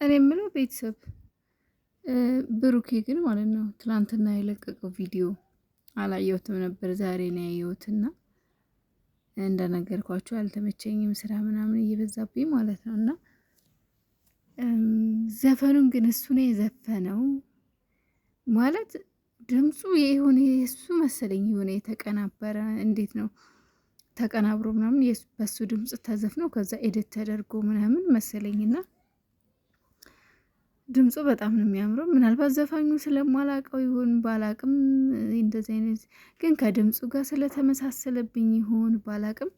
እኔ የምለው ቤተሰብ ብሩኬ ግን ማለት ነው ትላንትና የለቀቀው ቪዲዮ አላየሁትም ነበር። ዛሬ ነው ያየሁትና እንደነገርኳቸው አልተመቸኝም፣ ስራ ምናምን እየበዛብኝ ማለት ነው። እና ዘፈኑን ግን እሱ ነው የዘፈነው ማለት ድምፁ የሆነ የእሱ መሰለኝ የሆነ የተቀናበረ እንዴት ነው ተቀናብሮ ምናምን በሱ ድምፅ ተዘፍነው ከዛ ኤዲት ተደርጎ ምናምን መሰለኝና ድምፁ በጣም ነው የሚያምረው። ምናልባት ዘፋኙ ስለማላቀው ይሁን ባላቅም እንደዚህ አይነት ግን ከድምፁ ጋር ስለተመሳሰለብኝ ይሁን ባላቅም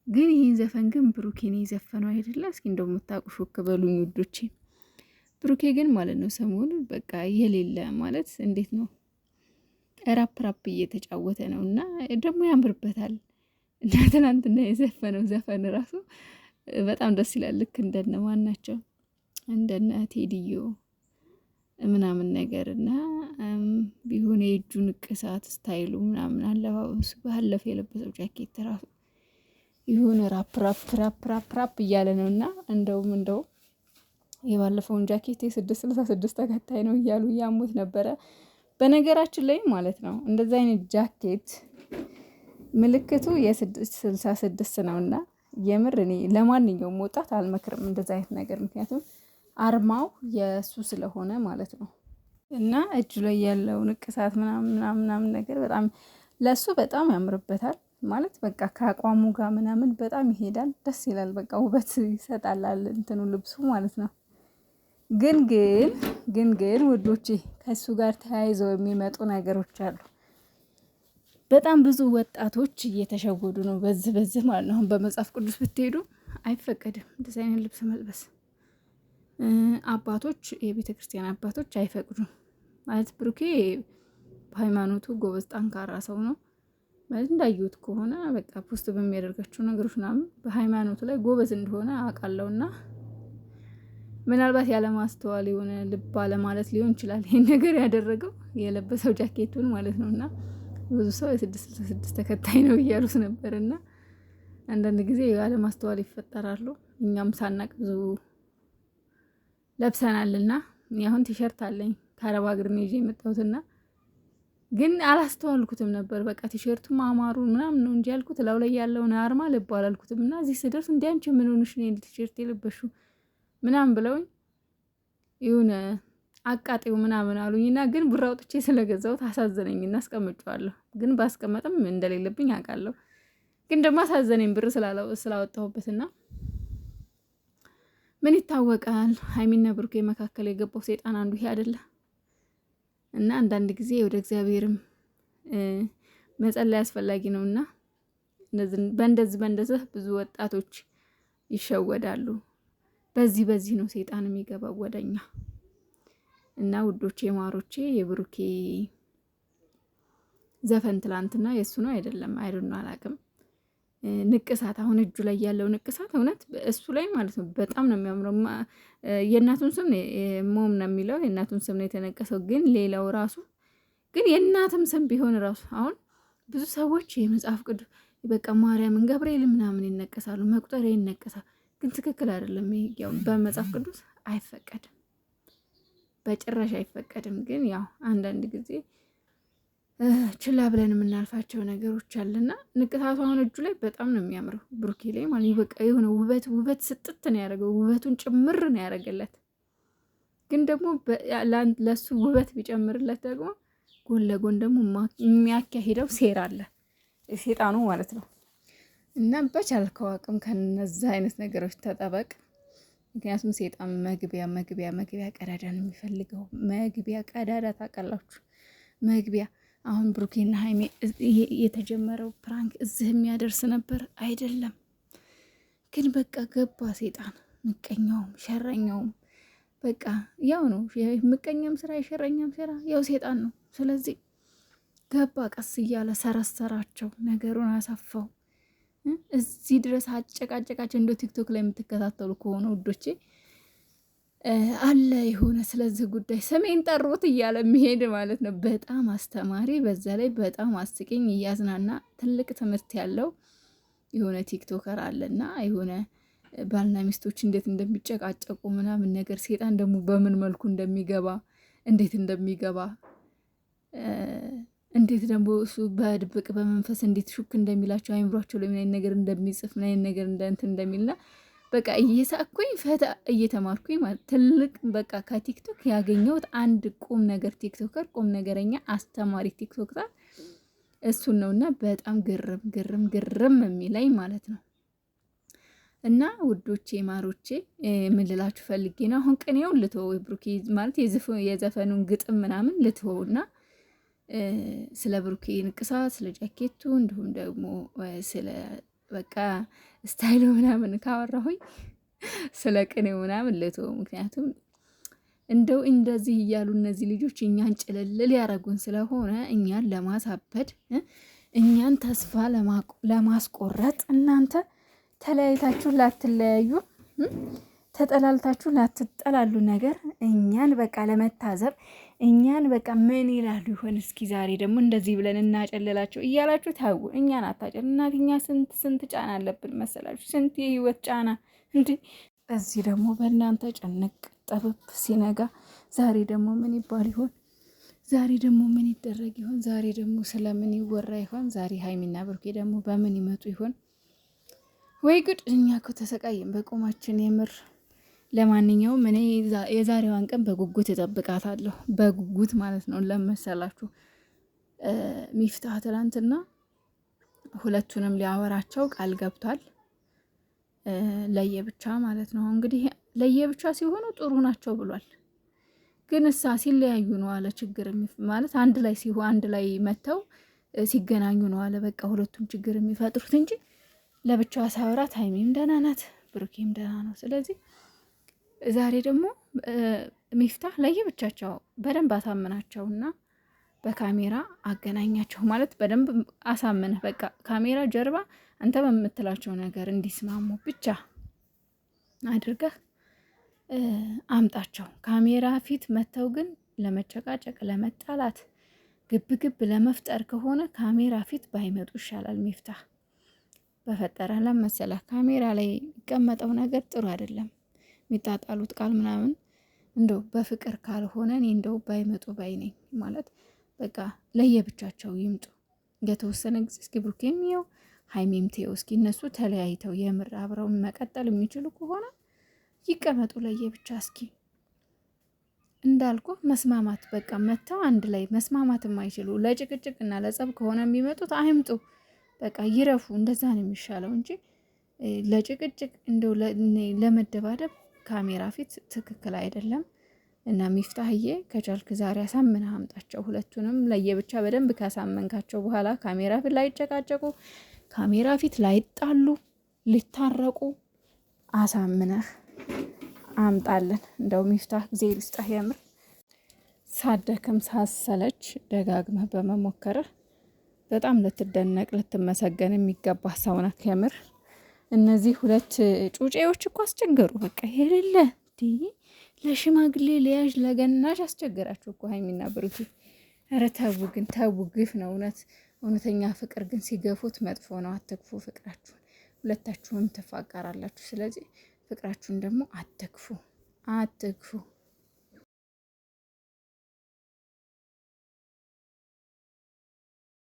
ግን ይህን ዘፈን ግን ብሩኬ ነው የዘፈነው አይደለ? እስኪ እንደው የምታውቁ ሾክ በሉኝ ውዶቼ። ብሩኬ ግን ማለት ነው ሰሞኑ በቃ የሌለ ማለት እንዴት ነው ራፕ እየተጫወተ ነው እና ደግሞ ያምርበታል። እና ትናንትና የዘፈነው ዘፈን ራሱ በጣም ደስ ይላል። ልክ እንደነ ማናቸው እንደነ ቴዲዮ ምናምን ነገር እና ቢሆን የእጁ ንቅሳት ስታይሉ ምናምን አለባበሱ ባለፈ የለበሰው ጃኬት ራሱ የሆነ ራፕ እያለ ነው እና እንደውም የባለፈውን ጃኬት የ666 ተከታይ ነው እያሉ እያሙት ነበረ። በነገራችን ላይ ማለት ነው እንደዚ አይነት ጃኬት ምልክቱ የ666 ነው እና የምር እኔ ለማንኛውም ወጣት አልመክርም እንደዚ አይነት ነገር፣ ምክንያቱም አርማው የእሱ ስለሆነ ማለት ነው። እና እጁ ላይ ያለው ንቅሳት ምናምን ነገር በጣም ለሱ በጣም ያምርበታል ማለት በቃ ከአቋሙ ጋር ምናምን በጣም ይሄዳል፣ ደስ ይላል። በቃ ውበት ይሰጣላል እንትኑ ልብሱ ማለት ነው። ግን ውዶቼ ከሱ ጋር ተያይዘው የሚመጡ ነገሮች አሉ። በጣም ብዙ ወጣቶች እየተሸወዱ ነው በዚህ ማለት ነው። አሁን በመጽሐፍ ቅዱስ ብትሄዱ አይፈቀድም እንደዚህ አይነት ልብስ መልበስ። አባቶች የቤተ ክርስቲያን አባቶች አይፈቅዱም ማለት ብሩኬ በሃይማኖቱ ጎበዝ ጠንካራ ሰው ነው ማለት እንዳየሁት ከሆነ በቃ ፖስት በሚያደርጋቸው ነገሮች ምናምን በሃይማኖቱ ላይ ጎበዝ እንደሆነ አውቃለሁና ምናልባት ያለማስተዋል የሆነ ልብ አለማለት ሊሆን ይችላል ይሄን ነገር ያደረገው የለበሰው ጃኬቱን ማለት ነውና ብዙ ሰው የ666 ተከታይ ነው እያሉት ነበርና አንዳንድ ጊዜ ያለማስተዋል ይፈጠራሉ። እኛም ሳናቅ ብዙ ለብሰናልና አሁን ቲሸርት አለኝ ከአረብ ሀገር ነው ይዤ የመጣሁትና ግን አላስተዋልኩትም ነበር። በቃ ቲሸርቱ ማማሩ ምናምን ነው እንጂ ያልኩት ላው ላይ ያለውን አርማ ልብ አላልኩትም። እና እዚህ ስደርስ እንደ አንቺ ምን ሆነሽ ነው ቲሸርት የለበሽው ምናምን ብለውኝ ይሁን አቃጤው ምናምን አሉኝና ግን ብር አውጥቼ ስለገዛሁት አሳዘነኝና አስቀምጬዋለሁ። ግን ባስቀመጥም እንደሌለብኝ አውቃለሁ። ግን ደግሞ አሳዘነኝ ብር ስላወጣሁበትና ምን ይታወቃል። ሀይሚና ብሩኬ መካከል የገባው ሰይጣን አንዱ ይሄ አይደለ? እና አንዳንድ ጊዜ ወደ እግዚአብሔርም መጸለይ አስፈላጊ ነውና በእንደዚህ ብዙ ወጣቶች ይሸወዳሉ። በዚህ ነው ሰይጣን የሚገባው ወደኛ። እና ውዶቼ ማሮቼ የብሩኬ ዘፈን ትላንትና የእሱ ነው አይደለም አይደለም አላውቅም። ንቅሳት አሁን እጁ ላይ ያለው ንቅሳት እውነት እሱ ላይ ማለት ነው በጣም ነው የሚያምረው። የእናቱን ስም ሞም ነው የሚለው የእናቱን ስም ነው የተነቀሰው። ግን ሌላው ራሱ ግን የእናትም ስም ቢሆን ራሱ አሁን ብዙ ሰዎች የመጽሐፍ ቅዱስ በቃ ማርያምን ገብርኤል ምናምን ይነቀሳሉ፣ መቁጠሪያ ይነቀሳል። ግን ትክክል አይደለም። ያው በመጽሐፍ ቅዱስ አይፈቀድም፣ በጭራሽ አይፈቀድም። ግን ያው አንዳንድ ጊዜ ችላ ብለን የምናልፋቸው ነገሮች አለና ንቅሳቱ አሁን እጁ ላይ በጣም ነው የሚያምረው ብሩኬ ላይ ማለት በቃ የሆነ ውበት ስጥት ነው ያደረገው፣ ውበቱን ጭምር ነው ያደረገለት። ግን ደግሞ ለሱ ውበት ቢጨምርለት ደግሞ ጎን ለጎን ደግሞ የሚያካሂደው ሴራ አለ ሴጣኑ ማለት ነው። እና በቻልከው አቅም ከነዛ አይነት ነገሮች ተጠበቅ። ምክንያቱም ሴጣን መግቢያ ቀዳዳ ነው የሚፈልገው። መግቢያ ቀዳዳ ታውቃላችሁ፣ መግቢያ አሁን ብሩኬና ሀይሜ የተጀመረው ፕራንክ እዚህ የሚያደርስ ነበር አይደለም። ግን በቃ ገባ ሴጣን፣ ምቀኛውም ሸረኛውም በቃ ያው ነው። ምቀኛም ስራ የሸረኛም ስራ ያው ሴጣን ነው። ስለዚህ ገባ ቀስ እያለ ሰረሰራቸው፣ ነገሩን አሰፋው። እዚህ ድረስ አጨቃጨቃቸው። እንደ ቲክቶክ ላይ የምትከታተሉ ከሆነ ውዶቼ አለ የሆነ ስለዚህ ጉዳይ ሰሜን ጠሩት እያለ የሚሄድ ማለት ነው። በጣም አስተማሪ፣ በዛ ላይ በጣም አስቂኝ፣ እያዝናና ትልቅ ትምህርት ያለው የሆነ ቲክቶከር አለና የሆነ ባልና ሚስቶች እንዴት እንደሚጨቃጨቁ ምናምን ነገር ሴጣን ደግሞ በምን መልኩ እንደሚገባ እንዴት እንደሚገባ እንዴት ደግሞ እሱ በድብቅ በመንፈስ እንዴት ሹክ እንደሚላቸው አይምሯቸው ላይ ምን አይነት ነገር እንደሚጽፍ ምን አይነት ነገር እንትን እንደሚልና በቃ እየሳቅኩኝ ፈታ እየተማርኩኝ ማለት ትልቅ በቃ ከቲክቶክ ያገኘሁት አንድ ቁም ነገር ቲክቶከር ቁም ነገረኛ አስተማሪ ቲክቶከር እሱን ነውና በጣም ግርም የሚለኝ ማለት ነው። እና ውዶቼ ማሮቼ ምን ልላችሁ ፈልጌ ነው፣ አሁን ቅኔውን ልትወው ብሩኬ ማለት የዘፈኑን ግጥም ምናምን ልትወውና ስለ ብሩኬ ንቅሳት፣ ስለ ጃኬቱ እንዲሁም ደግሞ ስለ በቃ ስታይሉ ምናምን ካወራሁኝ ስለ ቅኔው ምናምን ልትወው። ምክንያቱም እንደው እንደዚህ እያሉ እነዚህ ልጆች እኛን ጭልልል ያደረጉን ስለሆነ እኛን ለማሳበድ እኛን ተስፋ ለማስቆረጥ እናንተ ተለያይታችሁ ላትለያዩ ተጠላልታችሁ ላትጠላሉ ነገር እኛን በቃ ለመታዘብ እኛን በቃ ምን ይላሉ ይሆን እስኪ ዛሬ ደግሞ እንደዚህ ብለን እናጨልላቸው እያላችሁ ታው እኛን አታጨል። እናት እኛ ስንት ጫና አለብን መሰላችሁ? ስንት የህይወት ጫና እንዴ! እዚህ ደግሞ በእናንተ ጭንቅ ጠብብ ሲነጋ ዛሬ ደግሞ ምን ይባል ይሆን? ዛሬ ደግሞ ምን ይደረግ ይሆን? ዛሬ ደግሞ ስለምን ይወራ ይሆን? ዛሬ ሀይሚና ብሩኬ ደግሞ በምን ይመጡ ይሆን? ወይ ጉድ! እኛ እኮ ተሰቃየን በቁማችን የምር። ለማንኛውም እኔ የዛሬዋን ቀን በጉጉት እጠብቃታለሁ። በጉጉት ማለት ነው። ለመሰላችሁ ሚፍታህ ትናንትና ሁለቱንም ሊያወራቸው ቃል ገብቷል። ለየብቻ ማለት ነው። እንግዲህ ለየብቻ ሲሆኑ ጥሩ ናቸው ብሏል። ግን እሳ ሲለያዩ ነው አለ ችግር ማለት አንድ ላይ ሲሆን አንድ ላይ መተው ሲገናኙ ነው አለ በቃ ሁለቱም ችግር የሚፈጥሩት እንጂ ለብቻዋ ሳወራት ሀይሚም ደህና ናት፣ ብሩኬም ደህና ነው። ስለዚህ ዛሬ ደግሞ ሚፍታህ ለየብቻቸው በደንብ አሳምናቸውና በካሜራ አገናኛቸው ማለት በደንብ አሳምነህ በቃ ካሜራ ጀርባ አንተ በምትላቸው ነገር እንዲስማሙ ብቻ አድርገህ አምጣቸው። ካሜራ ፊት መተው ግን ለመጨቃጨቅ ለመጣላት ግብ ለመፍጠር ከሆነ ካሜራ ፊት ባይመጡ ይሻላል። ሚፍታህ በፈጠረ ለመሰለህ ካሜራ ላይ የሚቀመጠው ነገር ጥሩ አይደለም። የሚጣጣሉት ቃል ምናምን እንደው በፍቅር ካልሆነ እኔ እንደው ባይመጡ ባይ ነኝ። ማለት በቃ ለየብቻቸው ይምጡ የተወሰነ ጊዜ እስኪ ብሩኬም ይኸው ሀይሚም ተይው እስኪ እነሱ ተለያይተው የምር አብረው መቀጠል የሚችሉ ከሆነ ይቀመጡ ለየብቻ። እስኪ እንዳልኩ መስማማት በቃ መተው አንድ ላይ መስማማት የማይችሉ ለጭቅጭቅና ለጸብ ከሆነ የሚመጡት አይምጡ፣ በቃ ይረፉ። እንደዛ ነው የሚሻለው እንጂ ለጭቅጭቅ እንደው ለመደባደብ ካሜራ ፊት ትክክል አይደለም። እና ሚፍታህዬ ከቻልክ ዛሬ አሳምነህ አምጣቸው። ሁለቱንም ለየብቻ በደንብ ካሳመንካቸው በኋላ ካሜራ ፊት ላይጨቃጨቁ፣ ካሜራ ፊት ላይጣሉ፣ ሊታረቁ አሳምነህ አምጣለን። እንደው ሚፍታህ ጊዜ ልስጥህ የምር ሳደክም ሳሰለች ደጋግመህ በመሞከርህ በጣም ልትደነቅ ልትመሰገን የሚገባ ሰው ነህ የምር። እነዚህ ሁለት ጩጬዎች እኮ አስቸገሩ። በቃ የሌለ ለሽማግሌ ለያዥ ለገናሽ አስቸገራችሁ እኮ ሀይሚና ብሩኬ። ኧረ ተው ግን ተው፣ ግፍ ነው እውነት። እውነተኛ ፍቅር ግን ሲገፉት መጥፎ ነው። አትግፉ ፍቅራችሁን። ሁለታችሁም ትፋቀራላችሁ። ስለዚህ ፍቅራችሁን ደግሞ አትግፉ።